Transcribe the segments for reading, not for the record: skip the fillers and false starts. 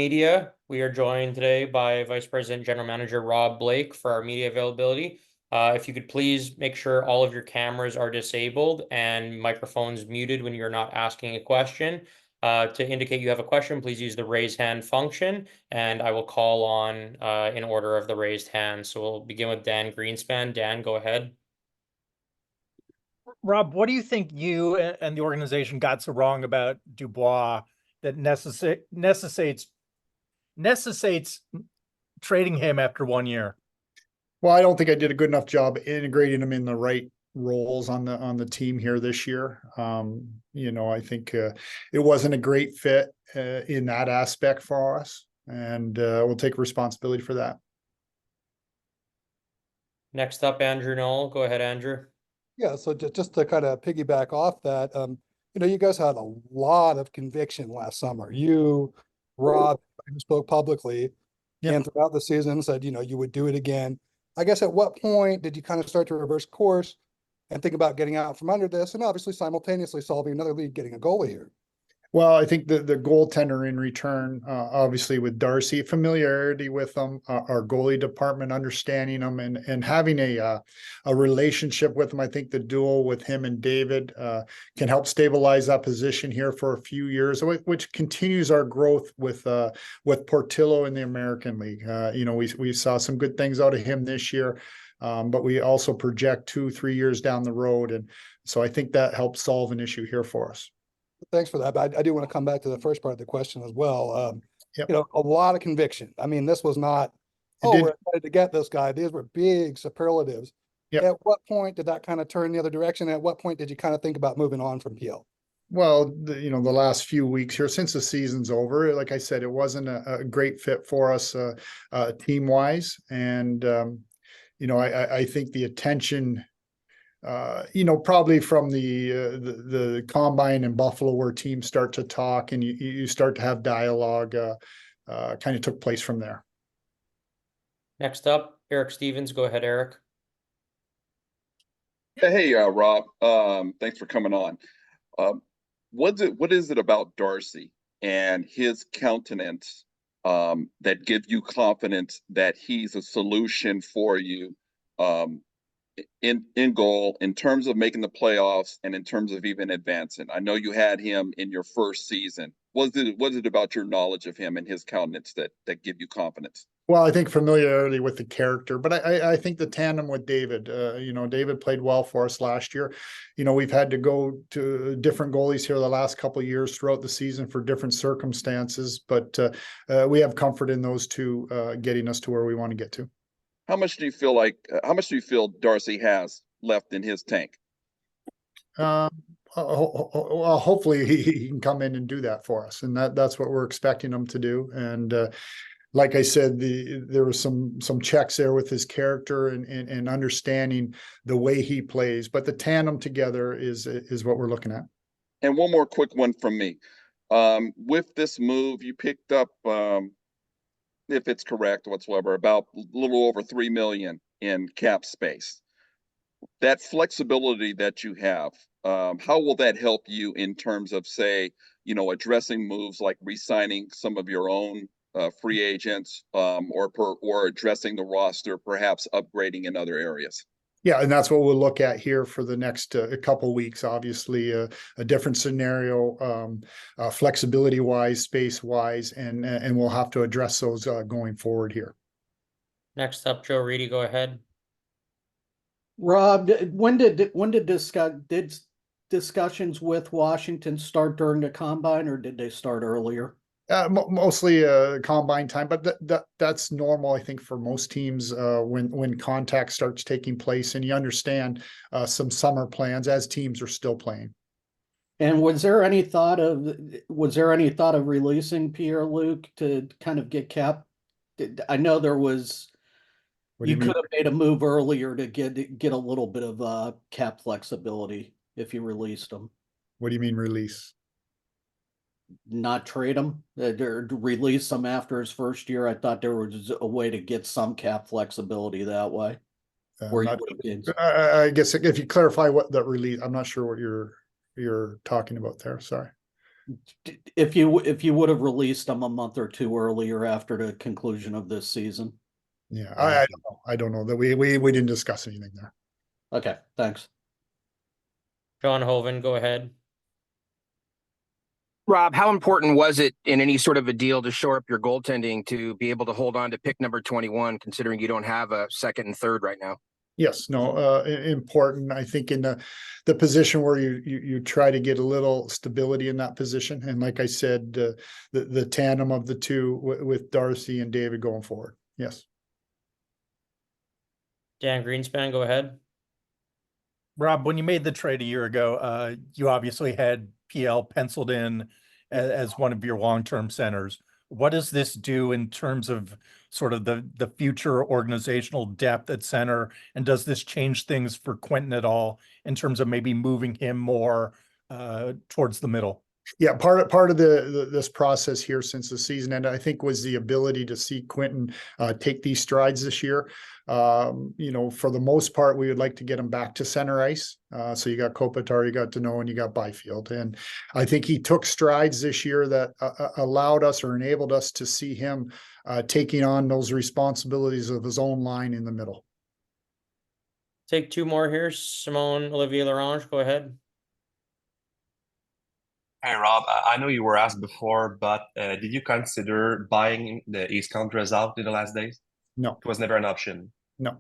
Media. We are joined today by Vice President General Manager Rob Blake for our media availability. If you could please make sure all of your cameras are disabled and microphones muted when you're not asking a question. To indicate you have a question, please use the raise hand function, and I will call on in order of the raised hand. So we'll begin with Dan Greenspan. Dan, go ahead. Rob, what do you think you and the organization got so wrong about Dubois that necessitates trading him after 1 year? Well, I don't think I did a good enough job integrating him in the right roles on the team here this year. I think it wasn't a great fit in that aspect for us, and we'll take responsibility for that. Next up, Andrew Knoll. Go ahead, Andrew. Yeah, so just to kind of piggyback off that, you guys had a lot of conviction last summer. You, Rob, who spoke publicly, and throughout the season said, you would do it again. I guess at what point did you kind of start to reverse course and think about getting out from under this, and obviously simultaneously solving another league, getting a goalie here? Well, I think the goaltender in return, obviously with Darcy, familiarity with them, our goalie department, understanding them, and having a relationship with them. I think the duel with him and David can help stabilize that position here for a few years, which continues our growth with Portillo in the American League. We saw some good things out of him this year, but we also project 2-3 years down the road, and so I think that helps solve an issue here for us. Thanks for that. But I do want to come back to the first part of the question as well. A lot of conviction. I mean, this was not, we're excited to get this guy. These were big superlatives. Yep. At what point did that kind of turn the other direction? At what point did you kind of think about moving on from PL? Well, the last few weeks here since the season's over, like I said, it wasn't a great fit for us team wise. And, I think the attention, probably from the combine in Buffalo, where teams start to talk and you start to have dialogue, kind of took place from there. Next up, Eric Stevens. Go ahead, Eric. Hey, Rob. Thanks for coming on. What is it about Darcy and his countenance that gives you confidence that he's a solution for you in goal, in terms of making the playoffs and in terms of even advancing? I know you had him in your first season. Was it about your knowledge of him and his countenance that give you confidence? Well, I think familiarity with the character, but I think the tandem with David, David played well for us last year. We've had to go to different goalies here the last couple of years throughout the season for different circumstances, but we have comfort in those two getting us to where we want to get to. How much do you feel Darcy has left in his tank? Hopefully he can come in and do that for us, and that's what we're expecting him to do. And like I said, there was some checks there with his character and understanding the way he plays, but the tandem together is what we're looking at. And one more quick one from me. With this move, you picked up, if it's correct whatsoever, about a little over $3 million in cap space. That flexibility that you have, how will that help you in terms of, say, addressing moves like re-signing some of your own free agents, or addressing the roster, perhaps upgrading in other areas? Yeah, and that's what we'll look at here for the next couple weeks. Obviously, a different scenario, flexibility-wise, space-wise, and we'll have to address those going forward here. Next up, Joe Reedy. Go ahead. Rob, when did discussions with Washington start during the combine, or did they start earlier? Mostly combine time, but that's normal, I think, for most teams when contact starts taking place, and you understand some summer plans as teams are still playing. And was there any thought of releasing Pierre-Luc to kind of get cap? I know there was. You could have made a move earlier to get a little bit of cap flexibility if you released him. What do you mean release? Not trade him, release him after his first year. I thought there was a way to get some cap flexibility that way. I guess if you clarify what the release, I'm not sure what you're talking about there. Sorry. If you would have released him a month or two earlier after the conclusion of this season. Yeah, I don't know. I don't know that we didn't discuss anything there. Okay, thanks. John Hoven, go ahead. Rob, how important was it in any sort of a deal to shore up your goaltending to be able to hold on to pick number 21, considering you don't have a second and third right now? Yes, no, important. I think in the position where you try to get a little stability in that position, and like I said, the tandem of the two with Darcy and David going forward. Yes. Dan Greenspan, go ahead. Rob, when you made the trade a year ago, you obviously had PL penciled in as one of your long-term centers. What does this do in terms of sort of the future organizational depth at center? And does this change things for Quentin at all in terms of maybe moving him more towards the middle? Yeah, part of this process here since the season ended, I think, was the ability to see Quentin take these strides this year. For the most part, we would like to get him back to center ice. So you got Kopitar, you got Deneau, and you got Byfield, and I think he took strides this year that allowed us or enabled us to see him taking on those responsibilities of his own line in the middle. Take two more here. Simone Olivier Larange, go ahead. Hey Rob, I know you were asked before, but did you consider buying the East Countries out in the last days? No, It was never an option. no.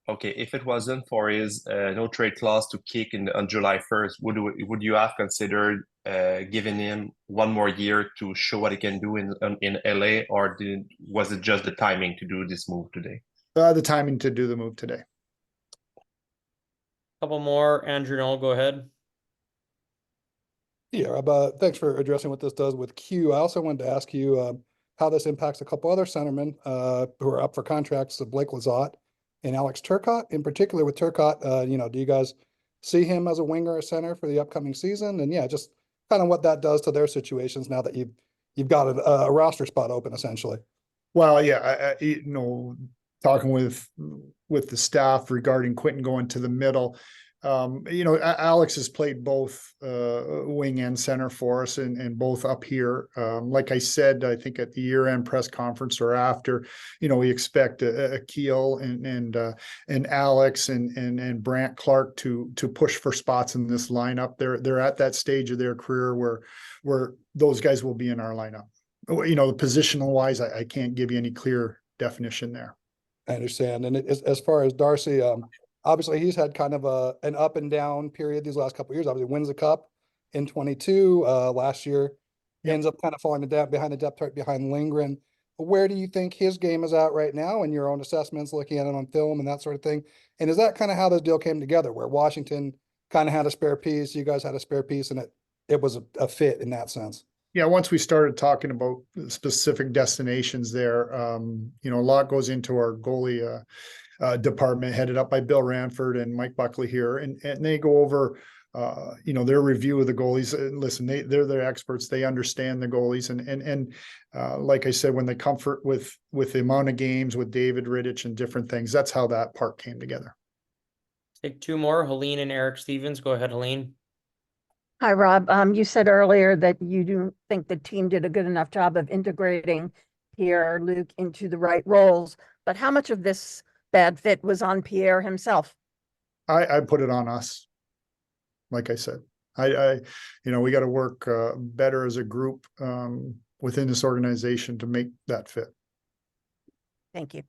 Okay, if it wasn't for his no trade clause to kick on July 1st, would you have considered giving him one more year to show what he can do in LA, or was it just the timing to do this move today? The timing to do the move today. Couple more. Andrew Knoll, go ahead. Yeah, thanks for addressing what this does with Q. I also wanted to ask you how this impacts a couple other centermen who are up for contracts, Blake Lizotte and Alex Turcotte. In particular with Turcotte, do you guys see him as a winger or center for the upcoming season? And yeah, just kind of what that does to their situations now that you've got a roster spot open essentially. Well, yeah, talking with the staff regarding Quentin going to the middle. Alex has played both wing and center for us and both up here. Like I said, I think at the year-end press conference or after, we expect a Keel and Alex and Brant Clark to push for spots in this lineup. They're at that stage of their career where those guys will be in our lineup. Positional wise, I can't give you any clear definition there. I understand. And as far as Darcy, obviously he's had kind of an up and down period these last couple of years. Obviously wins the cup in 22 last year, ends up kind of falling behind the depth chart behind Lindgren. Where do you think his game is at right now in your own assessments, looking at it on film and that sort of thing? And is that kind of how this deal came together, where Washington kind of had a spare piece, you guys had a spare piece, and it was a fit in that sense? Yeah, once we started talking about specific destinations there, a lot goes into our goalie department headed up by Bill Ranford and Mike Buckley here. And they go over, their review of the goalies. Listen, they're the experts. They understand the goalies. And like I said, when they comfort with the amount of games with David Rittich and different things, that's how that part came together. Take two more. Helene and Eric Stevens. Go ahead, Helene. Hi, Rob. You said earlier that you do think the team did a good enough job of integrating Pierre-Luc into the right roles, but how much of this bad fit was on Pierre himself? I put it on us. Like I said, we got to work better as a group within this organization to make that fit. Thank you.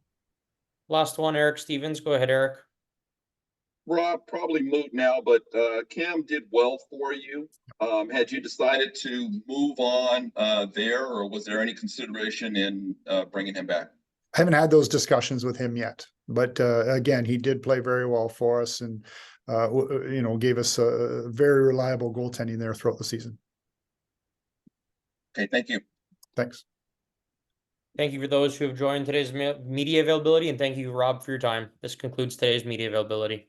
Last one, Eric Stevens. Go ahead, Eric. Rob, probably moot now, but Cam did well for you. Had you decided to move on there, or was there any consideration in bringing him back? I haven't had those discussions with him yet, but again, he did play very well for us and, gave us a very reliable goaltending there throughout the season. Okay, thank you. Thanks. Thank you for those who have joined today's media availability, and thank you, Rob, for your time. This concludes today's media availability.